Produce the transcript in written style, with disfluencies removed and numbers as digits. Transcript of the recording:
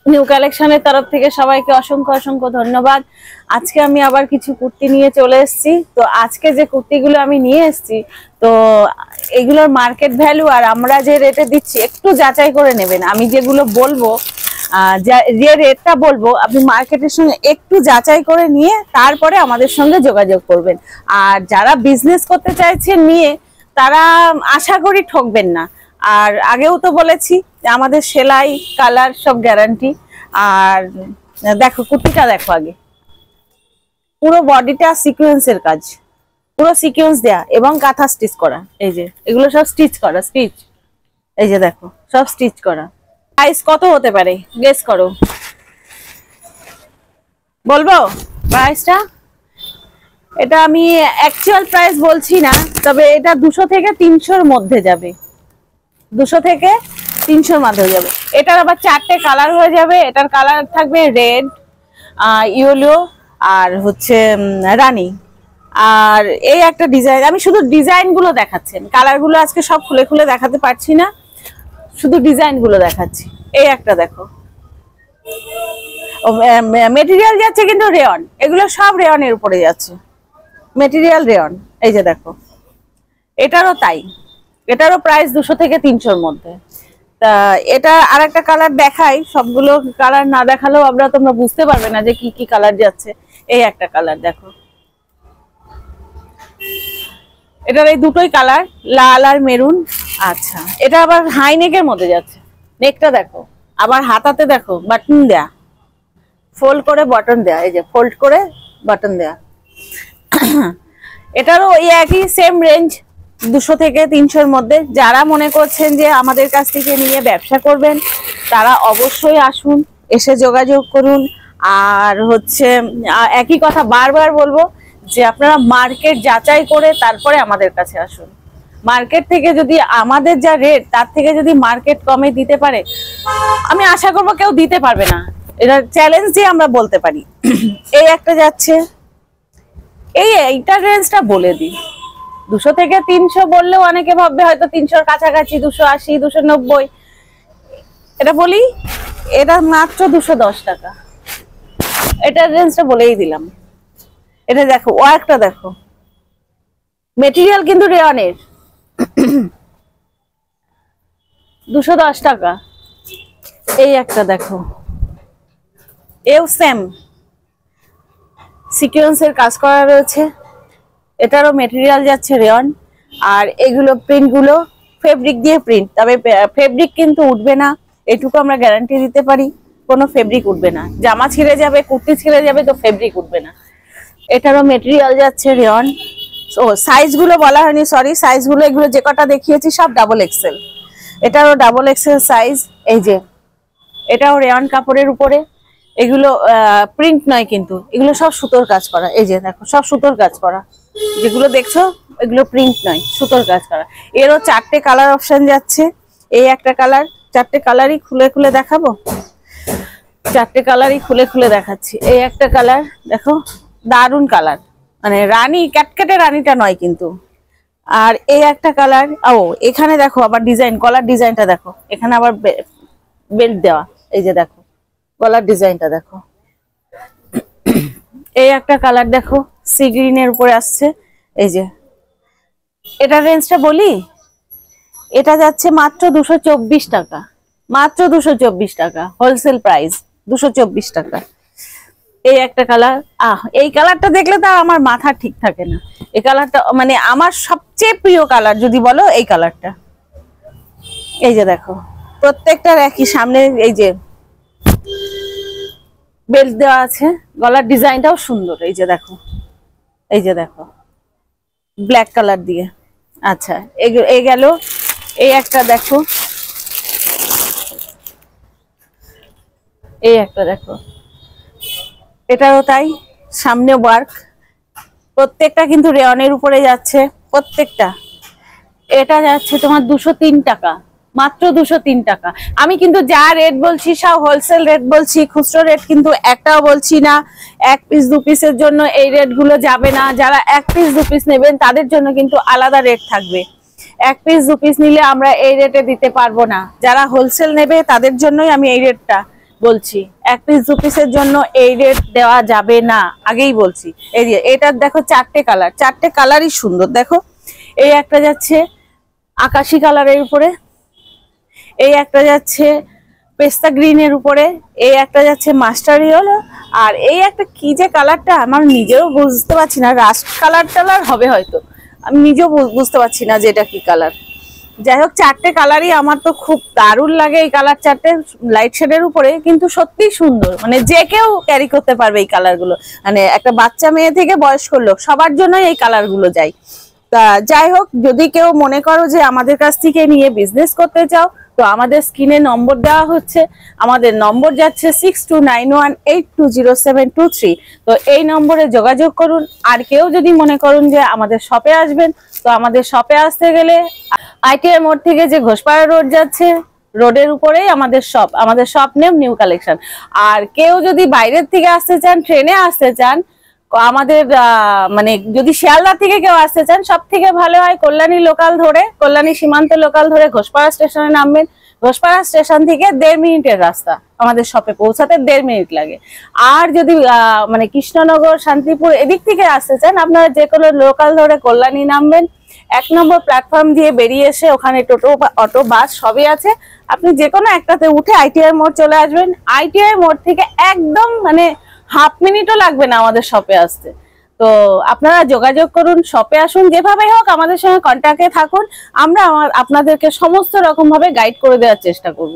New কালেকশনের তরফ থেকে সবাইকে অসংখ্য অসংখ্য ধন্যবাদ। আজকে আমি আবার কিছু কুর্তি নিয়ে চলে এসেছি। তো আজকে যে কুর্তিগুলো আমি নিয়ে এসেছি, তো এগুলোর মার্কেট ভ্যালু আর আমরা যে রেটে দিচ্ছি একটু যাচাই করে নেবেন। আমি যেগুলো বলবো, যে রেটটা বলবো, আপনি মার্কেটের সঙ্গে একটু যাচাই করে নিয়ে তারপরে আমাদের সঙ্গে যোগাযোগ করবেন। আর যারা বিজনেস করতে চাইছেন নিয়ে, তারা আশা করি ঠকবেন না। আর আগেও তো বলেছি যে আমাদের সেলাই কালার সব গ্যারান্টি। আর দেখো কুর্তিটা দেখো, আগে পুরো বডিটা সিকোয়েন্সের কাজ, পুরো সিকোয়েন্স দেয়া এবং কাঁথা স্টিচ করা। এই যে এগুলো সব স্টিচ করা, স্টিচ, এই যে দেখো সব স্টিচ করা। প্রাইস কত হতে পারে গেস করো, বলবো প্রাইসটা? এটা আমি অ্যাকচুয়াল প্রাইস বলছি না, তবে এটা 200 থেকে 300-র মধ্যে যাবে। 200 থেকে 300-র মধ্যে যাবে। এটার আবার 4টে কালার হয়ে যাবে। এটার কালার থাকবে রেড, ইয়েলো আর হচ্ছে রানী। আর এই একটা ডিজাইন, আমি শুধু ডিজাইন গুলো দেখাচ্ছি, কালার গুলো আজকে সব খুলে খুলে দেখাতে পারছি না, শুধু ডিজাইন গুলো দেখাচ্ছি। এই একটা দেখো, মেটেরিয়াল যাচ্ছে কিন্তু রেয়ন, এগুলো সব রেয়নের উপরে যাচ্ছে, মেটেরিয়াল রেয়ন। এই যে দেখো, এটারও তাই, এটারও প্রাইস 200 থেকে 300-র মধ্যে। তা এটা আর একটা কালার দেখাই, সবগুলো কালার না দেখালেও তোমরা বুঝতে পারবে না যে কি কি কালার যাচ্ছে। এই একটা কালার দেখো, এটার এই দুটোই কালার, লাল আর মেরুন। আচ্ছা, এটা আবার হাই নেকের মধ্যে যাচ্ছে, নেকটা দেখো। আবার হাতাতে দেখো বাটন দেয়া, ফোল্ড করে বাটন দেয়া, এই যে ফোল্ড করে বাটন দেয়া। এটারও ওই একই সেম রেঞ্জ, 200 থেকে 300-র মধ্যে। যারা মনে করছেন যে আমাদের কাছ থেকে নিয়ে ব্যবসা করবেন, তারা অবশ্যই আসুন, এসে যোগাযোগ করুন। আর হচ্ছে একই কথা বারবার বলবো যে আপনারা মার্কেট যাচাই করে তারপরে আমাদের কাছে আসুন। মার্কেট থেকে যদি আমাদের যা রেট, তার থেকে যদি মার্কেট কমে দিতে পারে, আমি আশা করবো কেউ দিতে পারবে না। এটা চ্যালেঞ্জ দিয়ে আমরা বলতে পারি। এই একটা যাচ্ছে, এইটার রেঞ্জটা বলে দিই, 200 থেকে 300 বললেও অনেকে ভাববে হয়তো 300-র কাছাকাছি, 280, 290। এটা বলি, এটা মাত্র 210 টাকা। এটার রেঞ্জটা বলেই দিলাম। এটা দেখো, ওয়ার্কটা দেখো, মেটেরিয়াল কিন্তু রেয়নের। 210 টাকা। এই একটা দেখো, এও সেম সিকোয়েন্সের কাজ করা রয়েছে, এটারও মেটেরিয়াল যাচ্ছে রেয়ন। আর এগুলো প্রিন্ট গুলো ফেব্রিক দিয়ে প্রিন্ট, তবে ফেব্রিক কিন্তু উঠবে না, এটুকু আমরা গ্যারান্টি দিতে পারি। কোনো ফেব্রিক উঠবে না, জামা ছিঁড়ে যাবে, কুর্তি ছিঁড়ে যাবে, তো ফেব্রিক উঠবে না। এটারও মেটেরিয়াল যাচ্ছে রেয়ন। ও সাইজ গুলো বলা হয়নি, সরি। সাইজ গুলো এগুলো যে কটা দেখিয়েছি সব ডাবল এক্সেল, এটারও ডাবল এক্সেল সাইজ। এই যে এটাও রেয়ন কাপড়ের উপরে, এগুলো প্রিন্ট নয় কিন্তু, এগুলো সব সুতোর কাজ করা। এই যে দেখো, সব সুতোর কাজ করা, যেগুলো দেখছো এগুলো প্রিন্ট নয়, সুতোর কাজ করা। এরও 4টে কালার অপশন যাচ্ছে। এই একটা কালার, 4টে কালারই খুলে খুলে দেখাবো, 4টে কালারই খুলে খুলে দেখাচ্ছি। এই একটা কালার দেখো, দারুন কালার, মানে রানী, ক্যাটকেটে রানীটা নয় কিন্তু। আর এই একটা কালার, ও এখানে দেখো আবার ডিজাইন, গলার ডিজাইনটা দেখো, এখানে আবার বেল্ট দেওয়া। এই যে দেখো গলার ডিজাইনটা দেখো। এই একটা কালার দেখো, সি গ্রিনের উপরে আসছে। এই যে এটার রেঞ্জটা বলি, এটা যাচ্ছে মাত্র 224 টাকা, মাত্র 224 টাকা, হোলসেল প্রাইস 224 টাকা। এই একটা কালার, এই কালারটা দেখলে তো আমার মাথা ঠিক থাকে না। এই কালারটা মানে আমার সবচেয়ে প্রিয় কালার যদি বলো, এই কালারটা। এই যে দেখো, প্রত্যেকটার একই, সামনে এই যে বেল্ট দেওয়া আছে, গলার ডিজাইনটাও সুন্দর। এই যে দেখো, এই যে দেখো ব্ল্যাক কালার দিয়ে। আচ্ছা, এই গেল। এই একটা দেখো, এই একটা দেখো, এটাও তাই, সামনে ওয়ার্ক, প্রত্যেকটা কিন্তু রেয়নের উপরে যাচ্ছে প্রত্যেকটা। এটা যাচ্ছে তোমার 203 টাকা, মাত্র 203 টাকা। আমি কিন্তু যা রেট বলছি সব হোলসেল রেট বলছি, খুচরো রেট কিন্তু একটাও বলছি না। 1 পিস 2 পিসের জন্য এই রেট গুলো যাবে না। যারা 1 পিস 2 পিস নেবেন তাদের জন্য কিন্তু আলাদা রেট থাকবে। 1 পিস 2 পিস নিলে আমরা এই রেটে দিতে পারবো না। যারা হোলসেল নেবে তাদের জন্যই আমি এই রেটটা বলছি 1 পিস 2 পিসের জন্য এই রেট দেওয়া যাবে না, আগেই বলছি। এই যে এটার দেখো 4টে কালার, 4টে কালারই সুন্দর। দেখো এই একটা যাচ্ছে আকাশি কালারের উপরে, এই একটা যাচ্ছে পেস্তা গ্রিনের উপরে, এই একটা যাচ্ছে মাস্টার ইয়েলো, আর এই একটা কি যে কালারটা আমার নিজেও বুঝতে পারছি না, রাস্ট কালার টালার হবে হয়তো, আমি নিজেও বুঝতে পারছি না যে এটা কি কালার। যাই হোক 4টে কালারই আমার তো খুব দারুণ লাগে, এই কালার 4টে লাইট শেডের উপরে, কিন্তু সত্যি সুন্দর, মানে যে কেউ ক্যারি করতে পারবে এই কালারগুলো, মানে একটা বাচ্চা মেয়ে থেকে বয়স্ক লোক সবার জন্যই এই কালারগুলো যায়। তা যাই হোক, যদি কেউ মনে করো যে আমাদের কাছ থেকে নিয়ে বিজনেস করতে চাও, তো আমাদের স্ক্রিনে নম্বর দেওয়া হচ্ছে, আমাদের নম্বর যাচ্ছে 6291820723। তো এই নম্বরে যোগাযোগ করুন। আর কেউ যদি মনে করুন যে আমাদের শপে আসবেন, তো আমাদের শপে আসতে গেলে ITI মোড় থেকে যে ঘোষপাড়া রোড যাচ্ছে, রোডের উপরেই আমাদের শপ, আমাদের শপ নেম নিউ কালেকশন। আর কেউ যদি বাইরের থেকে আসতে চান, ট্রেনে আসতে চান, আমাদের মানে যদি শিয়ালদা থেকে কেউ আসতে চান, সব থেকে ভালো হয় কল্যাণী লোকাল ধরে, কল্যাণী সীমান্ত লোকাল ধরে ঘোষপাড়া স্টেশনে নামবেন। ঘোষপাড়া স্টেশন থেকে 1.5 মিনিটের রাস্তা, আমাদের শপে পৌঁছাতে 1.5 মিনিট লাগে। আর যদি মানে কৃষ্ণনগর, শান্তিপুর এদিক থেকে আসতে চান, আপনারা যে কোনো লোকাল ধরে কল্যাণী নামবেন, 1 নম্বর প্ল্যাটফর্ম দিয়ে বেরিয়ে এসে ওখানে টোটো, অটো, বাস সবই আছে, আপনি যে কোনো একটাতে উঠে ITI মোড় চলে আসবেন। ITI মোড় থেকে একদম মানে ½ মিনিটও লাগবে না আমাদের শপে আসতে। তো আপনারা যোগাযোগ করুন, শপে আসুন, যেভাবে হোক আমাদের সঙ্গে কন্ট্যাক্টে থাকুন, আমরা আপনাদেরকে সমস্ত রকম ভাবে গাইড করে দেওয়ার চেষ্টা করব।